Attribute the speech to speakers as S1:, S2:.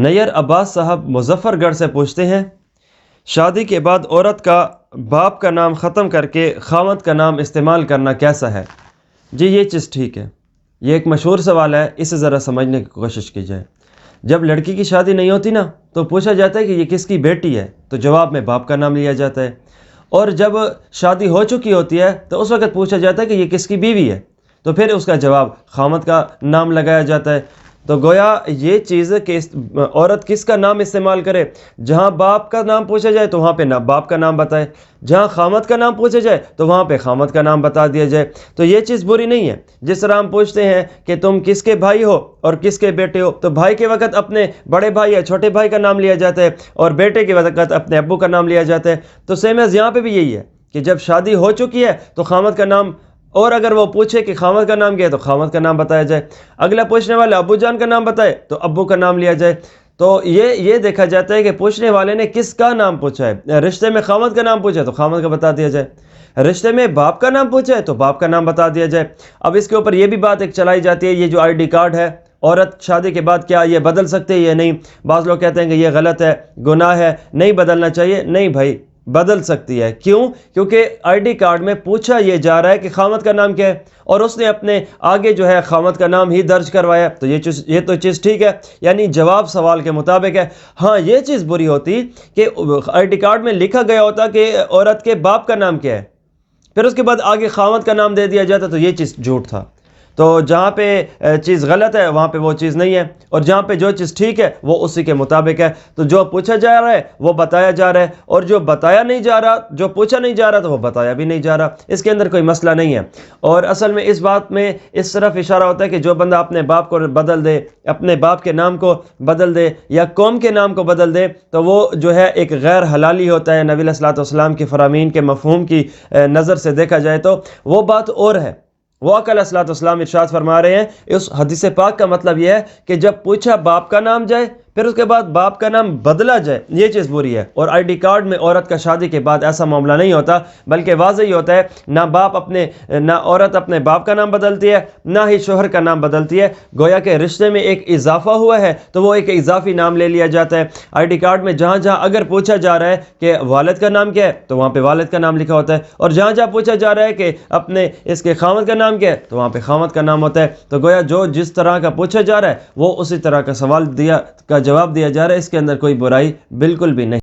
S1: Near عباس صاحب مظفر گڑھ سے پوچھتے ہیں، شادی کے بعد عورت کا باپ کا نام ختم کر کے خاوند کا نام استعمال کرنا کیسا ہے؟ جی یہ چیز ٹھیک ہے، یہ ایک مشہور سوال ہے، اسے ذرا سمجھنے کی کوشش کی جائے۔ جب لڑکی کی شادی نہیں ہوتی نا تو پوچھا جاتا ہے کہ یہ کس کی بیٹی ہے، تو جواب میں باپ کا نام لیا جاتا ہے، اور جب شادی ہو چکی ہوتی ہے تو اس وقت پوچھا جاتا ہے کہ یہ کس کی بیوی ہے، تو پھر اس کا جواب خاوند کا نام لگایا جاتا ہے۔ تو گویا یہ چیز کہ عورت کس کا نام استعمال کرے، جہاں باپ کا نام پوچھا جائے تو وہاں پہ باپ کا نام بتائے، جہاں خاوند کا نام پوچھا جائے تو وہاں پہ خاوند کا نام بتا دیا جائے۔ تو یہ چیز بری نہیں ہے۔ جس طرح ہم پوچھتے ہیں کہ تم کس کے بھائی ہو اور کس کے بیٹے ہو، تو بھائی کے وقت اپنے بڑے بھائی یا چھوٹے بھائی کا نام لیا جاتا ہے، اور بیٹے کے وقت اپنے ابو کا نام لیا جاتا ہے۔ تو سیم ایز یہاں پہ بھی یہی ہے کہ جب شادی ہو چکی ہے تو خاوند کا نام، اور اگر وہ پوچھے کہ خاوند کا نام کیا ہے تو خاوند کا نام بتایا جائے، اگلا پوچھنے والا ابو جان کا نام بتائے تو ابو کا نام لیا جائے۔ تو یہ دیکھا جاتا ہے کہ پوچھنے والے نے کس کا نام پوچھا ہے۔ رشتے میں خاوند کا نام پوچھا ہے تو خاوند کا بتا دیا جائے، رشتے میں باپ کا نام پوچھا ہے تو باپ کا نام بتا دیا جائے۔ اب اس کے اوپر یہ بھی بات ایک چلائی جاتی ہے، یہ جو آئی ڈی کارڈ ہے، عورت شادی کے بعد کیا یہ بدل سکتے ہیں یا نہیں؟ بعض لوگ کہتے ہیں کہ یہ غلط ہے، گناہ ہے، نہیں بدلنا چاہیے۔ نہیں بھائی، بدل سکتی ہے۔ کیوں؟ کیونکہ آئی ڈی کارڈ میں پوچھا یہ جا رہا ہے کہ خاوند کا نام کیا ہے، اور اس نے اپنے آگے جو ہے خاوند کا نام ہی درج کروایا، تو یہ تو چیز ٹھیک ہے، یعنی جواب سوال کے مطابق ہے۔ ہاں یہ چیز بری ہوتی کہ آئی ڈی کارڈ میں لکھا گیا ہوتا کہ عورت کے باپ کا نام کیا ہے، پھر اس کے بعد آگے خاوند کا نام دے دیا جاتا، تو یہ چیز جھوٹ تھا۔ تو جہاں پہ چیز غلط ہے وہاں پہ وہ چیز نہیں ہے، اور جہاں پہ جو چیز ٹھیک ہے وہ اسی کے مطابق ہے۔ تو جو پوچھا جا رہا ہے وہ بتایا جا رہا ہے، اور جو بتایا نہیں جا رہا، جو پوچھا نہیں جا رہا تو وہ بتایا بھی نہیں جا رہا، اس کے اندر کوئی مسئلہ نہیں ہے۔ اور اصل میں اس بات میں اس طرف اشارہ ہوتا ہے کہ جو بندہ اپنے باپ کو بدل دے، اپنے باپ کے نام کو بدل دے یا قوم کے نام کو بدل دے، تو وہ جو ہے ایک غیر حلالی ہوتا ہے۔ نبی علیہ الصلوۃ والسلام کے فرامین کے مفہوم کی نظر سے دیکھا جائے تو وہ بات اور ہے۔ وہ آقا علیہ الصلوۃ والسلام ارشاد فرما رہے ہیں، اس حدیث پاک کا مطلب یہ ہے کہ جب پوچھا باپ کا نام جائے، پھر اس کے بعد باپ کا نام بدلا جائے، یہ چیز بری ہے۔ اور آئی ڈی کارڈ میں عورت کا شادی کے بعد ایسا معاملہ نہیں ہوتا، بلکہ واضح ہی ہوتا ہے، نہ عورت اپنے باپ کا نام بدلتی ہے، نہ ہی شوہر کا نام بدلتی ہے۔ گویا کہ رشتے میں ایک اضافہ ہوا ہے تو وہ ایک اضافی نام لے لیا جاتا ہے۔ آئی ڈی کارڈ میں جہاں جہاں اگر پوچھا جا رہا ہے کہ والد کا نام کیا ہے تو وہاں پہ والد کا نام لکھا ہوتا ہے، اور جہاں جہاں پوچھا جا رہا ہے کہ اپنے اس کے خاوند کا نام کیا ہے تو وہاں پہ خاوند کا نام ہوتا ہے۔ تو گویا جو جس طرح کا پوچھا جا رہا ہے وہ اسی طرح کا جواب دیا جا رہا ہے، اس کے اندر کوئی برائی بالکل بھی نہیں۔